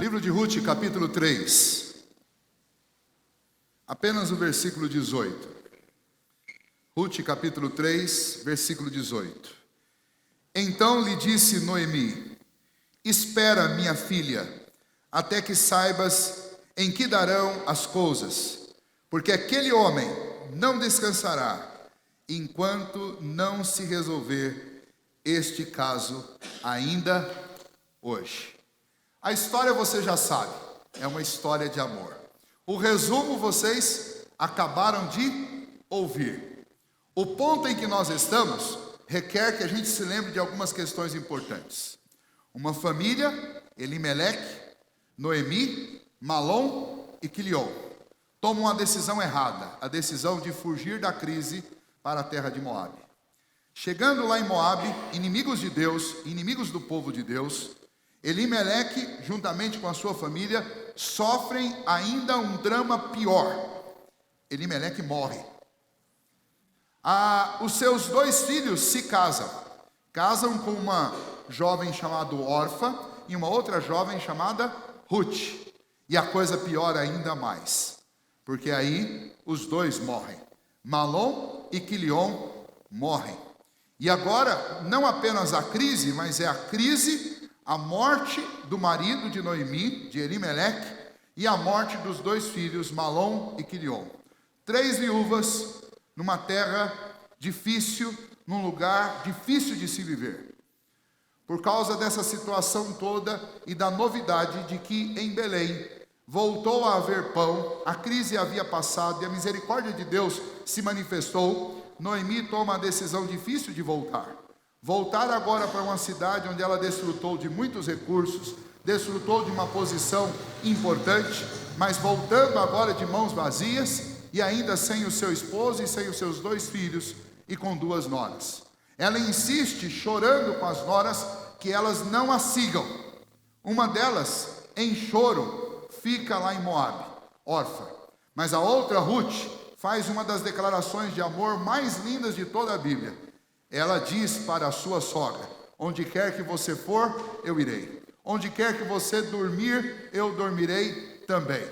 Livro de Ruth, capítulo 3. Apenas o versículo 18. Ruth, capítulo 3, versículo 18. Então lhe disse Noemi: espera, minha filha, até que saibas em que darão as coisas, porque aquele homem não descansará, enquanto não se resolver este caso ainda hoje. A história você já sabe, é uma história de amor. O resumo vocês acabaram de ouvir. O ponto em que nós estamos requer que a gente se lembre de algumas questões importantes. Uma família, Elimeleque, Noemi, Malom e Quilion, tomam uma decisão errada, a decisão de fugir da crise para a terra de Moabe. Chegando lá em Moabe, inimigos de Deus, inimigos do povo de Deus, Elimeleque, juntamente com a sua família, sofrem ainda um drama pior. Elimeleque morre. Os seus dois filhos se casam com uma jovem chamada Orfa e uma outra jovem chamada Ruth. E a coisa piora ainda mais, porque aí os dois morrem. Malom e Quilion morrem. E agora, não apenas a crise, mas é a crise, a morte do marido de Noemi, de Elimeleque, e a morte dos dois filhos, Malom e Quilion. 3 viúvas numa terra difícil, num lugar difícil de se viver. Por causa dessa situação toda e da novidade de que em Belém voltou a haver pão, a crise havia passado e a misericórdia de Deus se manifestou, Noemi toma a decisão difícil de voltar. Voltar agora para uma cidade onde ela desfrutou de muitos recursos, desfrutou de uma posição importante, mas voltando agora de mãos vazias e ainda sem o seu esposo e sem os seus 2 filhos e com 2 noras. Ela insiste, chorando com as noras, que elas não a sigam. Uma delas, em choro, fica lá em Moabe, órfã. Mas a outra, Ruth, faz uma das declarações de amor mais lindas de toda a Bíblia. Ela diz para a sua sogra: onde quer que você for, eu irei. Onde quer que você dormir, eu dormirei também.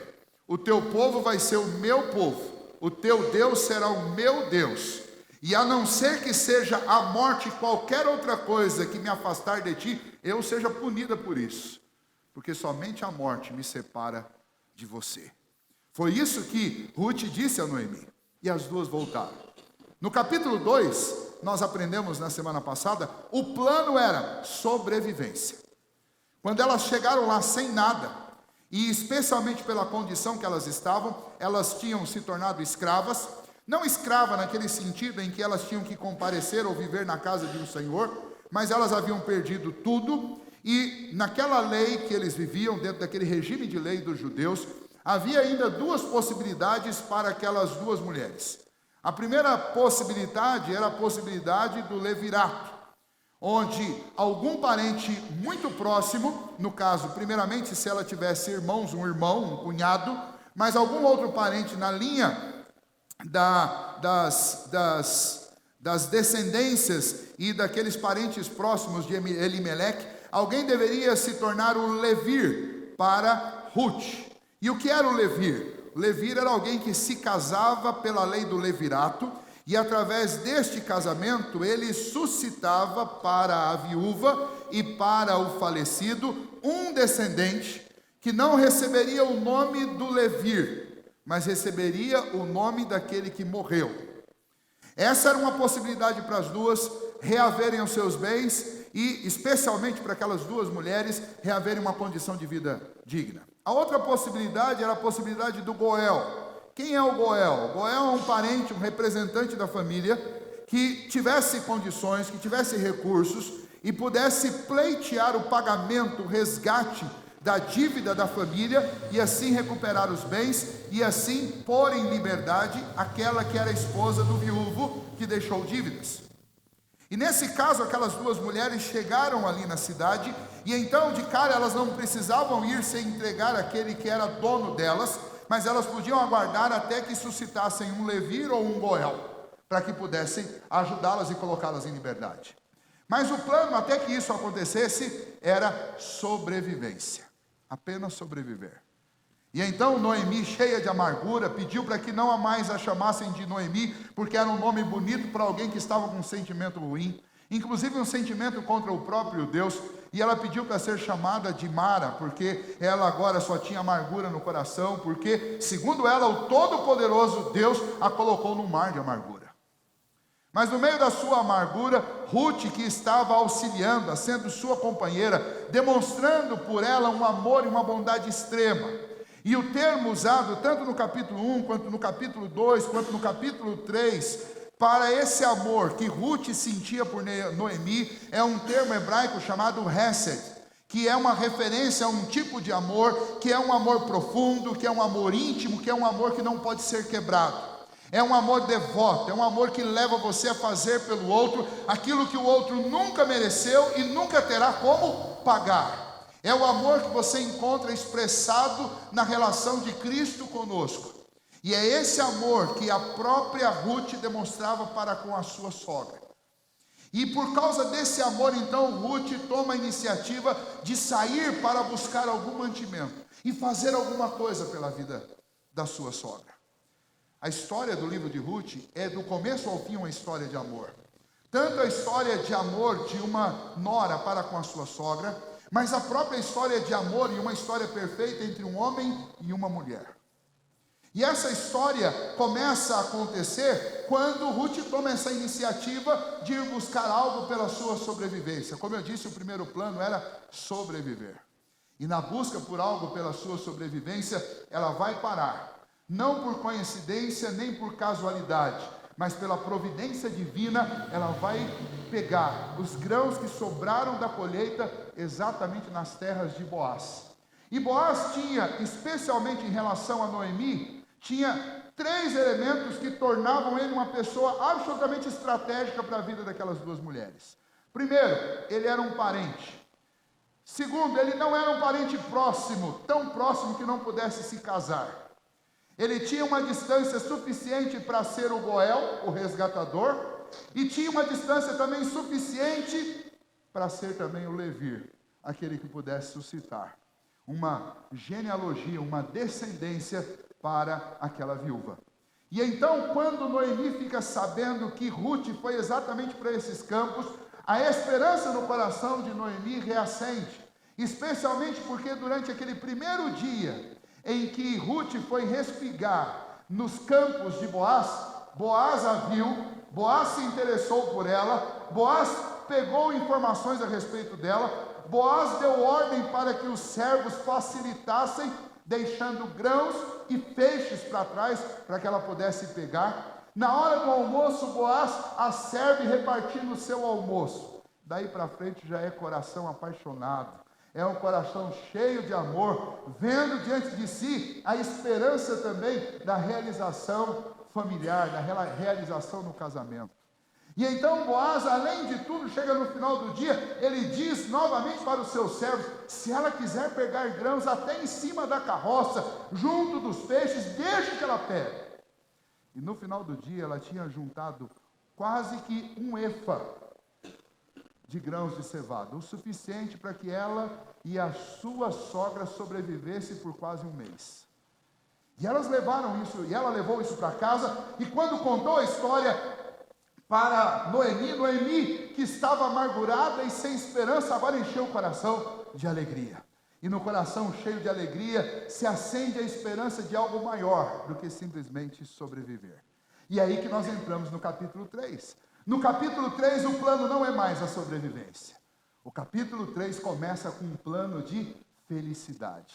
O teu povo vai ser o meu povo. O teu Deus será o meu Deus. E a não ser que seja a morte qualquer outra coisa que me afastar de ti, eu seja punida por isso. Porque somente a morte me separa de você. Foi isso que Ruth disse a Noemi. E as duas voltaram. No capítulo 2, nós aprendemos na semana passada, o plano era sobrevivência. Quando elas chegaram lá sem nada, e especialmente pela condição que elas estavam, elas tinham se tornado escravas. Não escrava naquele sentido em que elas tinham que comparecer ou viver na casa de um senhor, mas elas haviam perdido tudo, e naquela lei que eles viviam, dentro daquele regime de lei dos judeus, havia ainda 2 possibilidades para aquelas 2 mulheres. A primeira possibilidade era a possibilidade do levirato, onde algum parente muito próximo, no caso, primeiramente, se ela tivesse irmãos, um irmão, um cunhado, mas algum outro parente na linha das descendências e daqueles parentes próximos de Elimeleque, alguém deveria se tornar o levir para Ruth. E o que era o levir? O levir era alguém que se casava pela lei do levirato, e através deste casamento ele suscitava para a viúva e para o falecido um descendente que não receberia o nome do levir, mas receberia o nome daquele que morreu. Essa era uma possibilidade para as duas reaverem os seus bens e, especialmente para aquelas 2 mulheres, reaverem uma condição de vida digna. A outra possibilidade era a possibilidade do Goel. Quem é o Goel? O Goel é um parente, um representante da família que tivesse condições, que tivesse recursos e pudesse pleitear o pagamento, o resgate da dívida da família e assim recuperar os bens e assim pôr em liberdade aquela que era a esposa do viúvo que deixou dívidas. E nesse caso, aquelas 2 mulheres chegaram ali na cidade e então de cara elas não precisavam ir se entregar àquele que era dono delas, mas elas podiam aguardar até que suscitassem um levir ou um goel, para que pudessem ajudá-las e colocá-las em liberdade. Mas o plano, até que isso acontecesse, era sobrevivência. apenas sobreviver. E então Noemi, cheia de amargura, pediu para que não mais a chamassem de Noemi, porque era um nome bonito para alguém que estava com um sentimento ruim, inclusive um sentimento contra o próprio Deus. E ela pediu para ser chamada de Mara, porque ela agora só tinha amargura no coração, porque, segundo ela, o Todo-Poderoso Deus a colocou num mar de amargura. Mas no meio da sua amargura, Ruth, que estava auxiliando, sendo sua companheira, demonstrando por ela um amor e uma bondade extrema. E o termo usado, tanto no capítulo 1, quanto no capítulo 2, quanto no capítulo 3, para esse amor que Ruth sentia por Noemi, é um termo hebraico chamado Hesed, que é uma referência a um tipo de amor, que é um amor profundo, que é um amor íntimo, que é um amor que não pode ser quebrado. É um amor devoto, é um amor que leva você a fazer pelo outro aquilo que o outro nunca mereceu e nunca terá como pagar. É o amor que você encontra expressado na relação de Cristo conosco. E é esse amor que a própria Ruth demonstrava para com a sua sogra. E por causa desse amor, então, Ruth toma a iniciativa de sair para buscar algum mantimento e fazer alguma coisa pela vida da sua sogra. A história do livro de Ruth é do começo ao fim uma história de amor. Tanto a história de amor de uma nora para com a sua sogra, mas a própria história de amor e uma história perfeita entre um homem e uma mulher. E essa história começa a acontecer quando Ruth toma essa iniciativa de ir buscar algo pela sua sobrevivência. Como eu disse, o primeiro plano era sobreviver. E na busca por algo pela sua sobrevivência, ela vai parar, não por coincidência nem por casualidade, mas pela providência divina, ela vai pegar os grãos que sobraram da colheita exatamente nas terras de Boaz. E Boaz tinha, especialmente em relação a Noemi, tinha 3 elementos que tornavam ele uma pessoa absolutamente estratégica para a vida daquelas 2 mulheres. Primeiro, ele era um parente. Segundo, ele não era um parente próximo, tão próximo que não pudesse se casar. Ele tinha uma distância suficiente para ser o Goel, o resgatador, e tinha uma distância também suficiente para ser também o Levi, aquele que pudesse suscitar uma genealogia, uma descendência para aquela viúva. E então, quando Noemi fica sabendo que Ruth foi exatamente para esses campos, a esperança no coração de Noemi reacende, especialmente porque durante aquele primeiro dia em que Ruth foi respigar nos campos de Boaz, Boaz a viu, Boaz se interessou por ela, Boaz pegou informações a respeito dela, Boaz deu ordem para que os servos facilitassem, deixando grãos e peixes para trás, para que ela pudesse pegar. Na hora do almoço, Boaz a serve repartindo o seu almoço. Daí para frente já é coração apaixonado, é um coração cheio de amor, vendo diante de si a esperança também da realização familiar, da realização no casamento. E então Boaz, além de tudo, chega no final do dia, ele diz novamente para os seus servos, se ela quiser pegar grãos até em cima da carroça, junto dos peixes, deixe que ela pegue. E no final do dia ela tinha juntado quase que 1 efa de grãos de cevada, o suficiente para que ela e a sua sogra sobrevivessem por quase 1 mês. E elas levaram isso, e ela levou isso para casa, e quando contou a história para Noemi, que estava amargurada e sem esperança, agora encheu o coração de alegria. E no coração cheio de alegria se acende a esperança de algo maior do que simplesmente sobreviver. E é aí que nós entramos no capítulo 3. No capítulo 3 o plano não é mais a sobrevivência. O capítulo 3 começa com um plano de felicidade.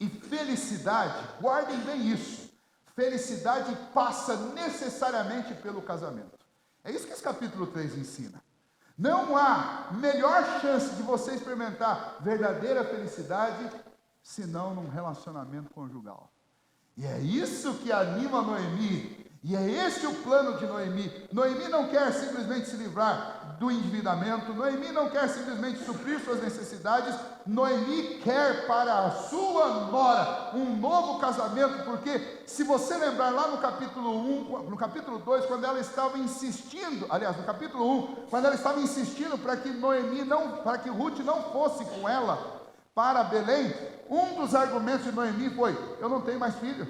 E felicidade, guardem bem isso, felicidade passa necessariamente pelo casamento. É isso que esse capítulo 3 ensina. Não há melhor chance de você experimentar verdadeira felicidade senão num relacionamento conjugal. E é isso que anima Noemi. E é esse o plano de Noemi. Noemi não quer simplesmente se livrar do endividamento. Noemi não quer simplesmente suprir suas necessidades. Noemi quer para a sua nora um novo casamento, porque se você lembrar lá no capítulo 1, no capítulo 2, quando ela estava insistindo, aliás, no capítulo 1, quando ela estava insistindo para que Ruth não fosse com ela, para Belém, um dos argumentos de Noemi foi: eu não tenho mais filho,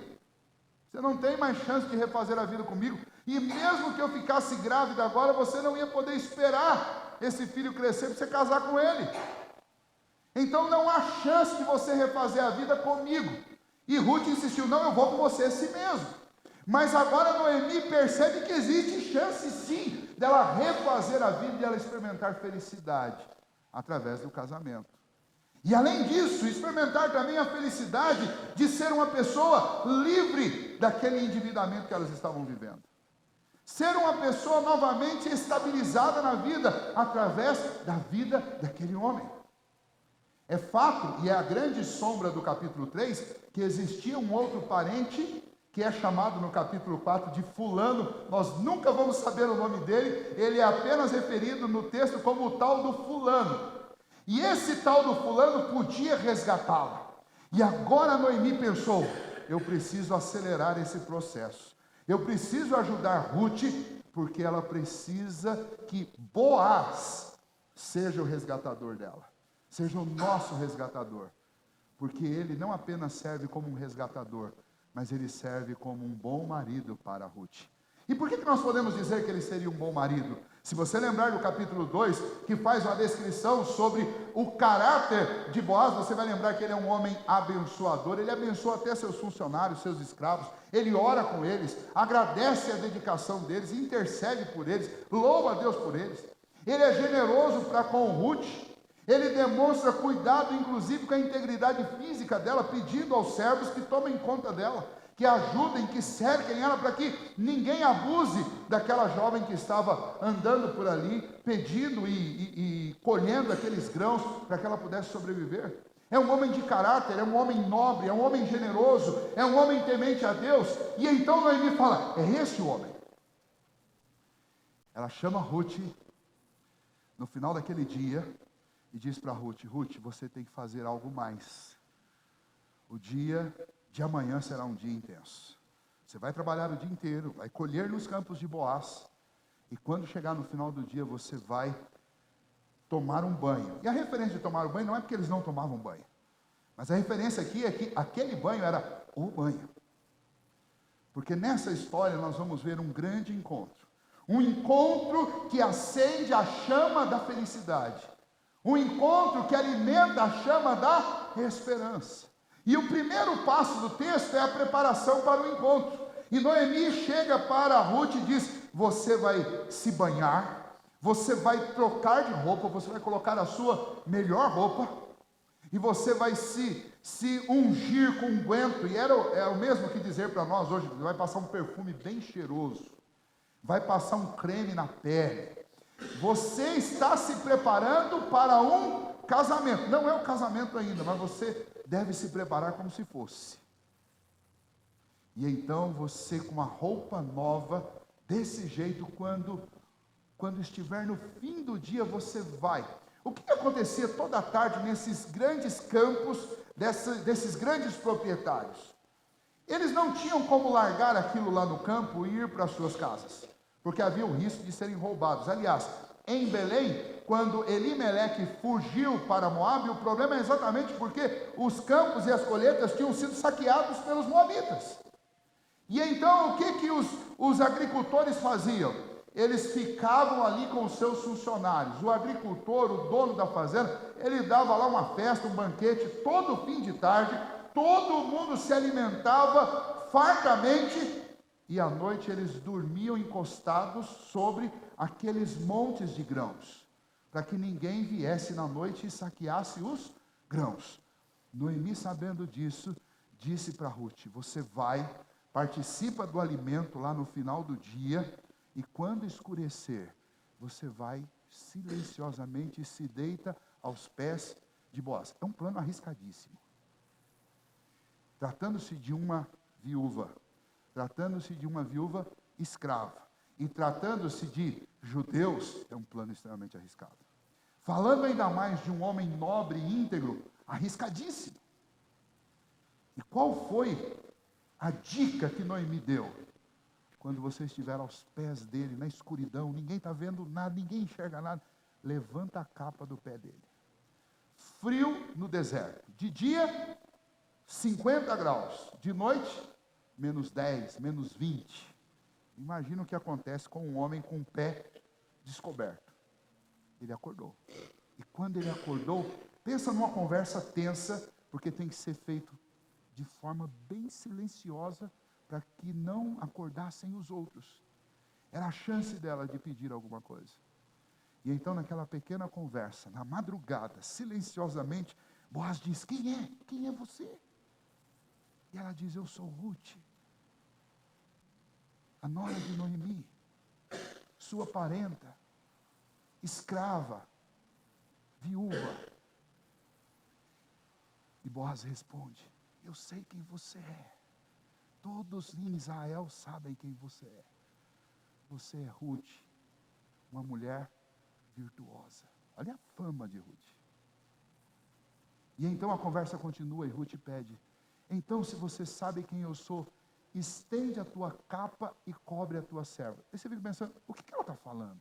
você não tem mais chance de refazer a vida comigo, e mesmo que eu ficasse grávida agora, você não ia poder esperar esse filho crescer para você casar com ele. Então não há chance de você refazer a vida comigo. E Ruth insistiu: não, eu vou com você assim mesmo. Mas agora Noemi percebe que existe chance sim dela refazer a vida e ela experimentar felicidade através do casamento. E além disso, experimentar também a felicidade de ser uma pessoa livre daquele endividamento que elas estavam vivendo. Ser uma pessoa novamente estabilizada na vida através da vida daquele homem. É fato, e é a grande sombra do capítulo 3, que existia um outro parente, que é chamado no capítulo 4 de fulano. Nós nunca vamos saber o nome dele, ele é apenas referido no texto como o tal do fulano. E esse tal do fulano podia resgatá-la. E agora Noemi pensou: eu preciso acelerar esse processo. Eu preciso ajudar Ruth, porque ela precisa que Boaz seja o resgatador dela. Seja o nosso resgatador, porque ele não apenas serve como um resgatador, mas ele serve como um bom marido para Ruth. E por que nós podemos dizer que ele seria um bom marido? Se você lembrar do capítulo 2, que faz uma descrição sobre o caráter de Boaz, você vai lembrar que ele é um homem abençoador, ele abençoa até seus funcionários, seus escravos, ele ora com eles, agradece a dedicação deles, intercede por eles, louva a Deus por eles. Ele é generoso para com Ruth. Ele demonstra cuidado, inclusive, com a integridade física dela, pedindo aos servos que tomem conta dela, que ajudem, que cerquem ela, para que ninguém abuse daquela jovem que estava andando por ali, pedindo e colhendo aqueles grãos, para que ela pudesse sobreviver. É um homem de caráter, é um homem nobre, é um homem generoso, é um homem temente a Deus. E então Noemi fala: é esse o homem. Ela chama Ruth no final daquele dia e diz para Ruth: Ruth, você tem que fazer algo mais. O dia de amanhã será um dia intenso. Você vai trabalhar o dia inteiro, vai colher nos campos de Boaz, e quando chegar no final do dia, você vai tomar um banho. E a referência de tomar o banho não é porque eles não tomavam banho, mas a referência aqui é que aquele banho era o banho. Porque nessa história nós vamos ver um grande encontro. Um encontro que acende a chama da felicidade. Um encontro que alimenta a chama da esperança. E o primeiro passo do texto é a preparação para o encontro. E Noemi chega para Ruth e diz: você vai se banhar, você vai trocar de roupa, você vai colocar a sua melhor roupa, e você vai se ungir com unguento. E é o mesmo que dizer para nós hoje: vai passar um perfume bem cheiroso, vai passar um creme na pele. Você está se preparando para um casamento. Não é o casamento ainda, mas você deve se preparar como se fosse. E então você, com uma roupa nova, desse jeito, quando estiver no fim do dia, você vai. O que acontecia toda a tarde nesses grandes campos, desses grandes proprietários? Eles não tinham como largar aquilo lá no campo e ir para as suas casas, porque havia o risco de serem roubados. Aliás, em Belém, quando Elimeleque fugiu para Moabe, o problema é exatamente porque os campos e as colheitas tinham sido saqueados pelos moabitas. E então o que os agricultores faziam? Eles ficavam ali com os seus funcionários. O agricultor, o dono da fazenda, ele dava lá uma festa, um banquete, todo fim de tarde, todo mundo se alimentava fartamente, e à noite eles dormiam encostados sobre aqueles montes de grãos, para que ninguém viesse na noite e saqueasse os grãos. Noemi, sabendo disso, disse para Ruth: você vai, participa do alimento lá no final do dia, e quando escurecer, você vai silenciosamente e se deita aos pés de Boaz. É um plano arriscadíssimo. Tratando-se de uma viúva escrava, e tratando-se de judeus, é um plano extremamente arriscado. Falando ainda mais de um homem nobre e íntegro, arriscadíssimo. E qual foi a dica que Noemi deu? Quando você estiver aos pés dele, na escuridão, ninguém está vendo nada, ninguém enxerga nada, levanta a capa do pé dele. frio no deserto. De dia, 50 graus. De noite, menos 10, menos 20. Imagina o que acontece com um homem com o pé descoberto. Ele acordou. E quando ele acordou, pensa numa conversa tensa, porque tem que ser feito de forma bem silenciosa, para que não acordassem os outros. Era a chance dela de pedir alguma coisa. E então naquela pequena conversa, na madrugada, silenciosamente, Boaz diz: quem é? Quem é você? E ela diz: eu sou Ruth, a nora de Noemi, sua parenta, escrava, viúva. E Boaz responde: eu sei quem você é. Todos em Israel sabem quem você é. Você é Ruth, uma mulher virtuosa. Olha a fama de Ruth. E então a conversa continua e Ruth pede: então, se você sabe quem eu sou, estende a tua capa e cobre a tua serva. Aí você fica pensando: o que ela está falando?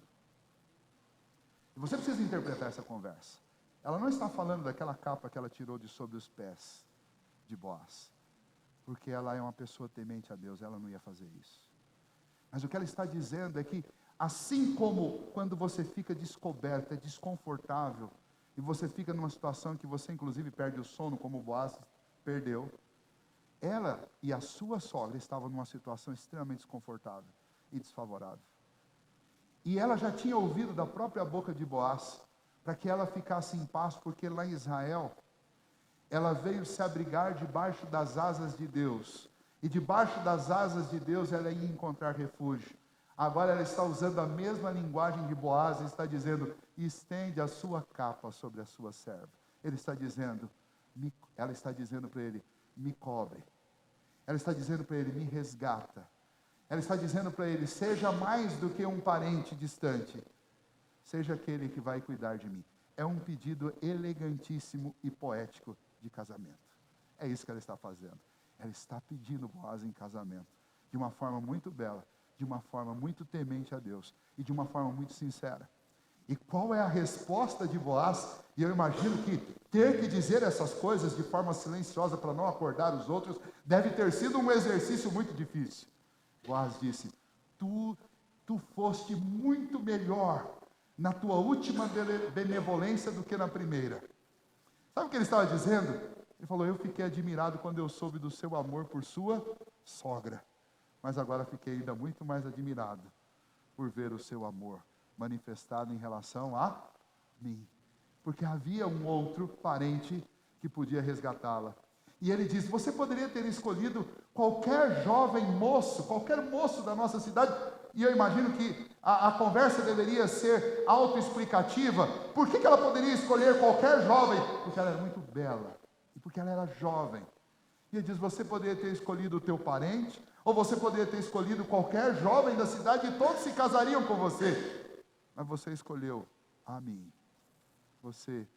E você precisa interpretar essa conversa. Ela não está falando daquela capa que ela tirou de sobre os pés de Boaz, porque ela é uma pessoa temente a Deus, ela não ia fazer isso. Mas o que ela está dizendo é que, assim como quando você fica descoberto, é desconfortável, e você fica numa situação que você inclusive perde o sono, como o Boaz perdeu, ela e a sua sogra estavam numa situação extremamente desconfortável e desfavorável. E ela já tinha ouvido da própria boca de Boaz, para que ela ficasse em paz, porque lá em Israel, ela veio se abrigar debaixo das asas de Deus. E debaixo das asas de Deus ela ia encontrar refúgio. Agora ela está usando a mesma linguagem de Boaz e está dizendo: estende a sua capa sobre a sua serva. Ela está dizendo para ele: me cobre. Ela está dizendo para ele: me resgata. Ela está dizendo para ele: seja mais do que um parente distante. Seja aquele que vai cuidar de mim. É um pedido elegantíssimo e poético de casamento. É isso que ela está fazendo. Ela está pedindo Boaz em casamento, de uma forma muito bela, de uma forma muito temente a Deus, e de uma forma muito sincera. E qual é a resposta de Boaz? E eu imagino que ter que dizer essas coisas de forma silenciosa, para não acordar os outros, deve ter sido um exercício muito difícil. Boaz disse: tu foste muito melhor na tua última benevolência do que na primeira. Sabe o que ele estava dizendo? Ele falou: eu fiquei admirado quando eu soube do seu amor por sua sogra, mas agora fiquei ainda muito mais admirado por ver o seu amor manifestado em relação a mim, porque havia um outro parente que podia resgatá-la. E ele diz: você poderia ter escolhido qualquer jovem moço, qualquer moço da nossa cidade. E eu imagino que a conversa deveria ser autoexplicativa. Por que ela poderia escolher qualquer jovem? Porque ela era muito bela, e porque ela era jovem. E ele diz: você poderia ter escolhido o teu parente, ou você poderia ter escolhido qualquer jovem da cidade, e todos se casariam com você. Mas você escolheu a mim. Você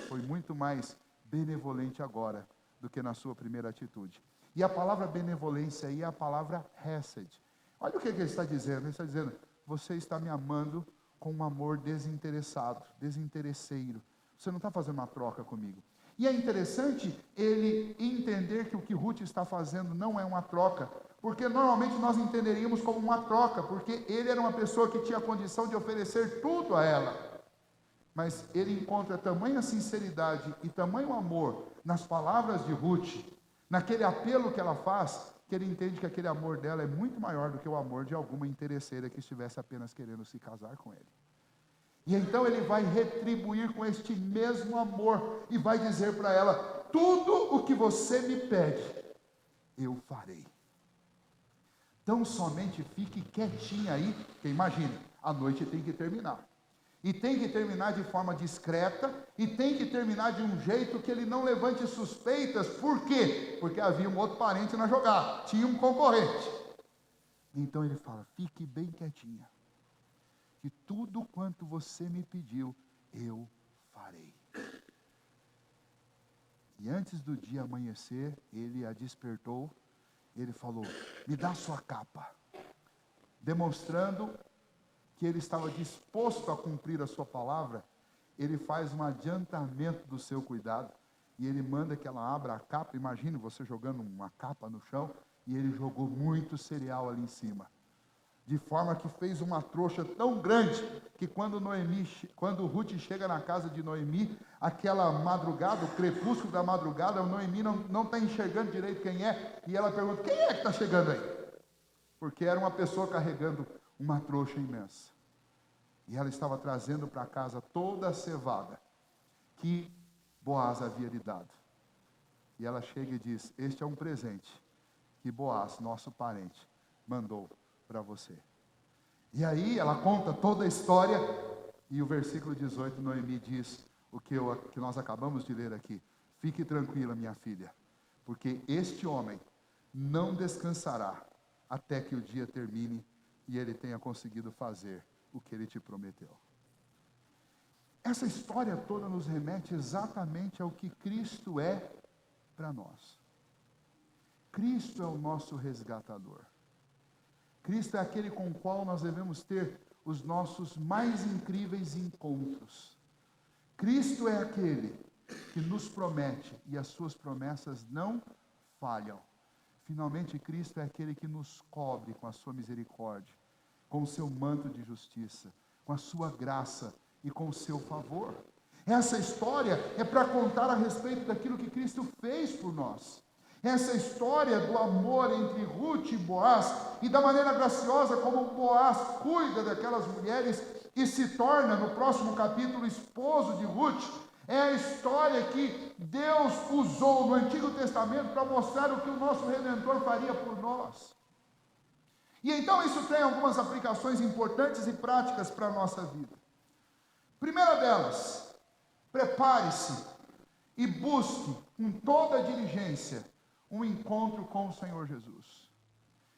foi muito mais benevolente agora do que na sua primeira atitude. E a palavra benevolência aí é a palavra hesed. Olha o que ele está dizendo. Ele está dizendo: você está me amando com um amor desinteressado, desinteresseiro. Você não está fazendo uma troca comigo. E é interessante ele entender que o que Ruth está fazendo não é uma troca, porque normalmente nós entenderíamos como uma troca, porque ele era uma pessoa que tinha a condição de oferecer tudo a ela. Mas ele encontra tamanha sinceridade e tamanho amor nas palavras de Ruth, naquele apelo que ela faz, que ele entende que aquele amor dela é muito maior do que o amor de alguma interesseira que estivesse apenas querendo se casar com ele. E então ele vai retribuir com este mesmo amor e vai dizer para ela: tudo o que você me pede, eu farei. Então somente fique quietinha aí, porque imagine, a noite tem que terminar. E tem que terminar de forma discreta, e tem que terminar de um jeito que ele não levante suspeitas. Por quê? Porque havia um outro parente na jogada, tinha um concorrente. Então ele fala: fique bem quietinha, que tudo quanto você me pediu, eu farei. E antes do dia amanhecer, ele a despertou, ele falou: me dá sua capa, demonstrando que ele estava disposto a cumprir a sua palavra. ele faz um adiantamento do seu cuidado. E ele manda que ela abra a capa. Imagine você jogando uma capa no chão. E ele jogou muito cereal ali em cima. De forma que fez uma trouxa tão grande, que quando Ruth chega na casa de Noemi, aquela madrugada, o crepúsculo da madrugada, Noemi não está enxergando direito quem é. E ela pergunta, quem é que está chegando aí? Porque era uma pessoa carregando uma trouxa imensa. E ela estava trazendo para casa toda a cevada que Boaz havia lhe dado. E ela chega e diz, este é um presente que Boaz, nosso parente, mandou para você. E aí ela conta toda a história. E o versículo 18, Noemi diz, o que nós acabamos de ler aqui. Fique tranquila, minha filha, porque este homem não descansará até que o dia termine e ele tenha conseguido fazer o que ele te prometeu. Essa história toda nos remete exatamente ao que Cristo é para nós. Cristo é o nosso resgatador. Cristo é aquele com o qual nós devemos ter os nossos mais incríveis encontros. Cristo é aquele que nos promete e as suas promessas não falham. Finalmente, Cristo é aquele que nos cobre com a sua misericórdia, com o seu manto de justiça, com a sua graça e com o seu favor. Essa história é para contar a respeito daquilo que Cristo fez por nós. Essa história do amor entre Ruth e Boaz, e da maneira graciosa como Boaz cuida daquelas mulheres e se torna, no próximo capítulo, esposo de Ruth, é a história que Deus usou no Antigo Testamento para mostrar o que o nosso Redentor faria por nós. E então isso tem algumas aplicações importantes e práticas para a nossa vida. Primeira delas, prepare-se e busque com toda a diligência um encontro com o Senhor Jesus.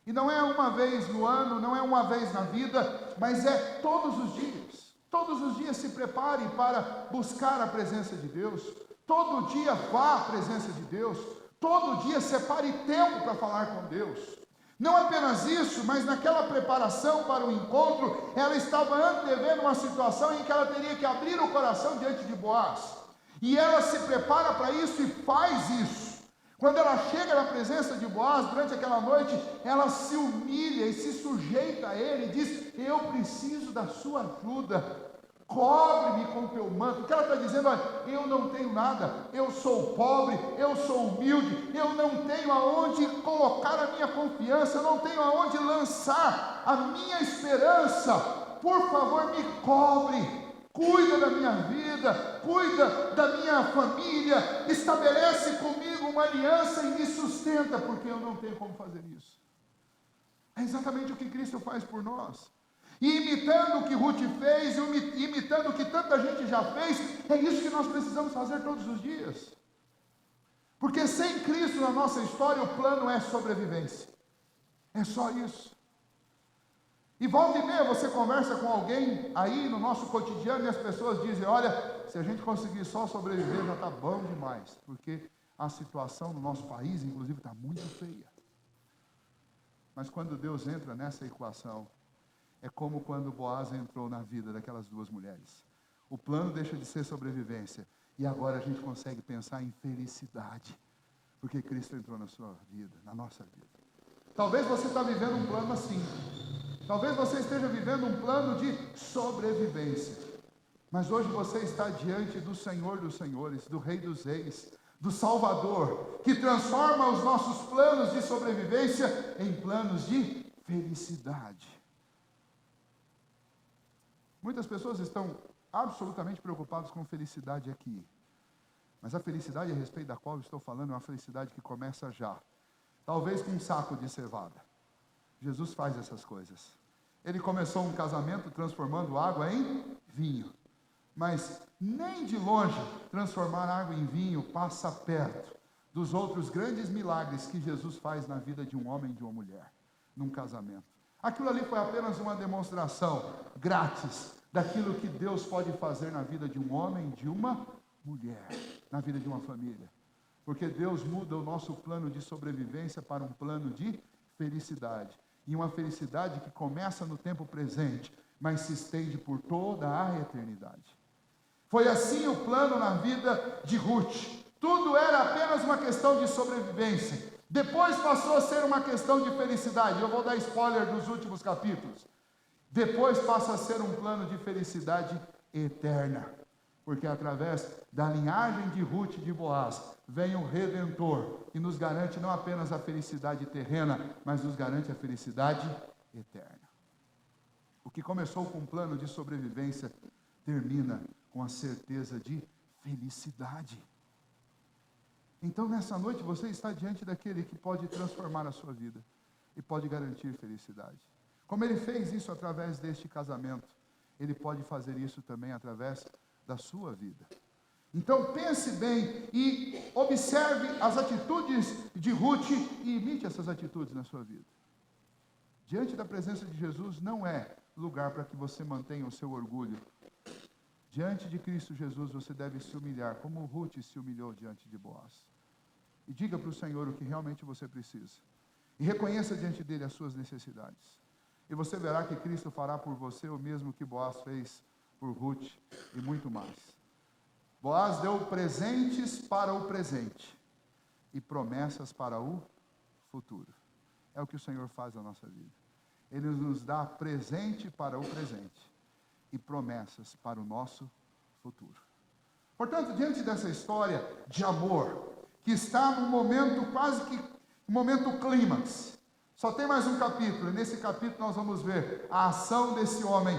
E não é uma vez no ano, não é uma vez na vida, mas é todos os dias. Todos os dias se prepare para buscar a presença de Deus. Todo dia vá à presença de Deus. Todo dia separe tempo para falar com Deus. Não apenas isso, mas naquela preparação para o encontro, ela estava antevendo uma situação em que ela teria que abrir o coração diante de Boaz. E ela se prepara para isso e faz isso. Quando ela chega na presença de Boaz, durante aquela noite, ela se humilha e se sujeita a ele e diz, eu preciso da sua ajuda, cobre-me com o teu manto. O que ela está dizendo? Olha, eu não tenho nada, eu sou pobre, eu sou humilde, eu não tenho aonde colocar a minha confiança, eu não tenho aonde lançar a minha esperança, por favor me cobre. Cuida da minha vida, cuida da minha família, estabelece comigo uma aliança e me sustenta, porque eu não tenho como fazer isso. É exatamente o que Cristo faz por nós. E imitando o que Ruth fez, imitando o que tanta gente já fez, é isso que nós precisamos fazer todos os dias. Porque sem Cristo na nossa história, o plano é sobrevivência. É só isso. E volta e meia você conversa com alguém aí no nosso cotidiano e as pessoas dizem, olha, se a gente conseguir só sobreviver já está bom demais, porque a situação no nosso país, inclusive, está muito feia. Mas quando Deus entra nessa equação, é como quando Boaz entrou na vida daquelas duas mulheres. O plano deixa de ser sobrevivência, e agora a gente consegue pensar em felicidade, porque Cristo entrou na sua vida, na nossa vida. Talvez você está vivendo um plano assim. Talvez você esteja vivendo um plano de sobrevivência. Mas hoje você está diante do Senhor dos Senhores, do Rei dos Reis, do Salvador, que transforma os nossos planos de sobrevivência em planos de felicidade. Muitas pessoas estão absolutamente preocupadas com felicidade aqui. Mas a felicidade a respeito da qual eu estou falando é uma felicidade que começa já. Talvez com um saco de cevada. Jesus faz essas coisas. Ele começou um casamento transformando água em vinho. Mas nem de longe transformar água em vinho passa perto dos outros grandes milagres que Jesus faz na vida de um homem e de uma mulher, num casamento. Aquilo ali foi apenas uma demonstração grátis daquilo que Deus pode fazer na vida de um homem e de uma mulher, na vida de uma família. Porque Deus muda o nosso plano de sobrevivência para um plano de felicidade. E uma felicidade que começa no tempo presente, mas se estende por toda a eternidade. Foi assim o plano na vida de Ruth. Tudo era apenas uma questão de sobrevivência. Depois passou a ser uma questão de felicidade. Eu vou dar spoiler dos últimos capítulos. Depois passa a ser um plano de felicidade eterna. Porque através da linhagem de Ruth e de Boaz, vem o Redentor, que nos garante não apenas a felicidade terrena, mas nos garante a felicidade eterna. O que começou com um plano de sobrevivência, termina com a certeza de felicidade. Então, nessa noite, você está diante daquele que pode transformar a sua vida e pode garantir felicidade. Como ele fez isso através deste casamento, ele pode fazer isso também através da sua vida. Então, pense bem e observe as atitudes de Ruth e imite essas atitudes na sua vida. Diante da presença de Jesus não é lugar para que você mantenha o seu orgulho. Diante de Cristo Jesus, você deve se humilhar, como Ruth se humilhou diante de Boaz. E diga para o Senhor o que realmente você precisa. E reconheça diante dele as suas necessidades. E você verá que Cristo fará por você o mesmo que Boaz fez por Ruth e muito mais. Boaz deu presentes para o presente e promessas para o futuro. É o que o Senhor faz na nossa vida. Ele nos dá presente para o presente e promessas para o nosso futuro. Portanto, diante dessa história de amor, que está num momento quase que, um momento clímax, só tem mais um capítulo, e nesse capítulo nós vamos ver a ação desse homem,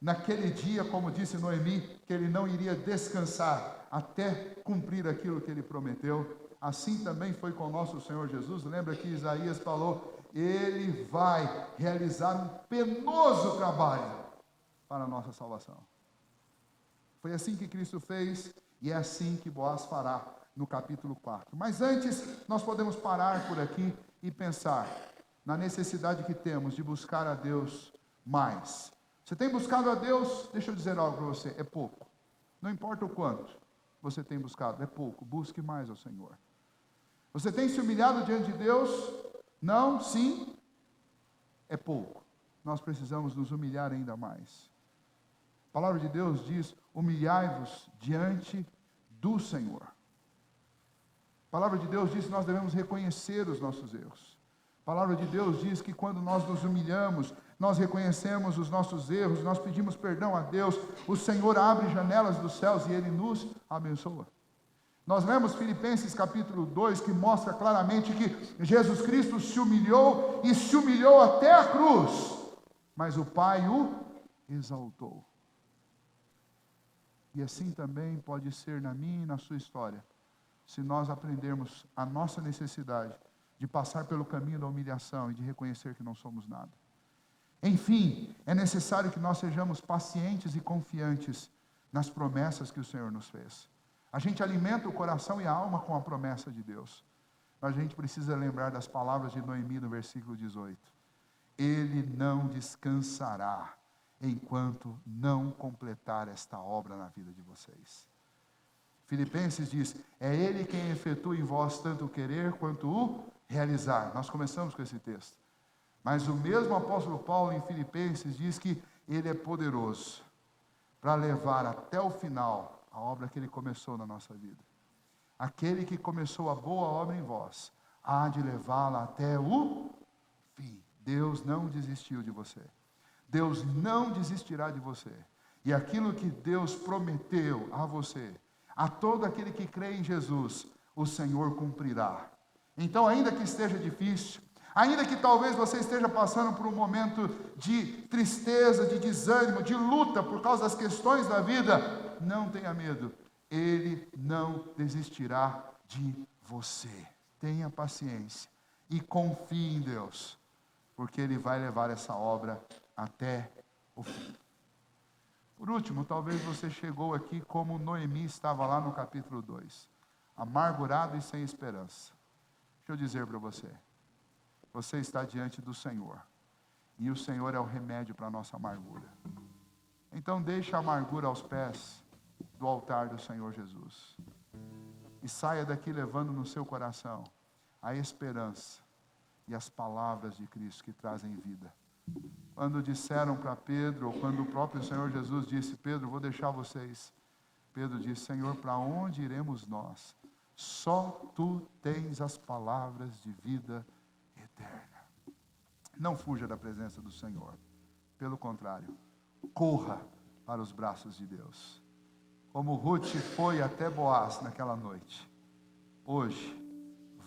naquele dia, como disse Noemi, que ele não iria descansar, até cumprir aquilo que ele prometeu. Assim também foi com o nosso Senhor Jesus. Lembra que Isaías falou, ele vai realizar um penoso trabalho para a nossa salvação. Foi assim que Cristo fez, e é assim que Boaz fará no capítulo 4. Mas antes, nós podemos parar por aqui e pensar na necessidade que temos de buscar a Deus mais. Você tem buscado a Deus? Deixa eu dizer algo para você, é pouco. Não importa o quanto você tem buscado, é pouco. Busque mais ao Senhor. Você tem se humilhado diante de Deus? Não? Sim? É pouco. Nós precisamos nos humilhar ainda mais. A palavra de Deus diz, humilhai-vos diante do Senhor. A palavra de Deus diz que nós devemos reconhecer os nossos erros. A palavra de Deus diz que quando nós nos humilhamos, nós reconhecemos os nossos erros, nós pedimos perdão a Deus, o Senhor abre janelas dos céus e Ele nos abençoa. Nós lemos Filipenses capítulo 2, que mostra claramente que Jesus Cristo se humilhou e se humilhou até a cruz, mas o Pai o exaltou. E assim também pode ser na minha e na sua história, se nós aprendermos a nossa necessidade de passar pelo caminho da humilhação e de reconhecer que não somos nada. Enfim, é necessário que nós sejamos pacientes e confiantes nas promessas que o Senhor nos fez. A gente alimenta o coração e a alma com a promessa de Deus. Mas a gente precisa lembrar das palavras de Noemi no versículo 18. Ele não descansará enquanto não completar esta obra na vida de vocês. Filipenses diz, é Ele quem efetua em vós tanto o querer quanto o realizar. Nós começamos com esse texto. Mas o mesmo apóstolo Paulo em Filipenses diz que Ele é poderoso para levar até o final a obra que Ele começou na nossa vida. Aquele que começou a boa obra em vós, há de levá-la até o fim. Deus não desistiu de você. Deus não desistirá de você. E aquilo que Deus prometeu a você, a todo aquele que crê em Jesus, o Senhor cumprirá. Então, ainda que esteja difícil, ainda que talvez você esteja passando por um momento de tristeza, de desânimo, de luta por causa das questões da vida, não tenha medo. Ele não desistirá de você. Tenha paciência e confie em Deus, porque Ele vai levar essa obra até o fim. Por último, talvez você chegou aqui como Noemi estava lá no capítulo 2, amargurado e sem esperança. Deixa eu dizer para você, você está diante do Senhor, e o Senhor é o remédio para a nossa amargura. Então deixe a amargura aos pés do altar do Senhor Jesus, e saia daqui levando no seu coração a esperança e as palavras de Cristo que trazem vida. Quando disseram para Pedro, ou quando o próprio Senhor Jesus disse, Pedro, vou deixar vocês, Pedro disse: Senhor, para onde iremos nós? Só tu tens as palavras de vida eterna. Não fuja da presença do Senhor. Pelo contrário, corra para os braços de Deus. Como Ruth foi até Boaz naquela noite, hoje,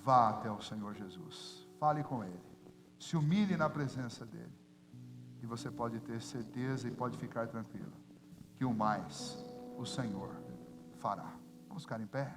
vá até o Senhor Jesus. Fale com Ele. Se humilhe na presença dEle. E você pode ter certeza e pode ficar tranquilo que o mais o Senhor fará. Vamos ficar em pé?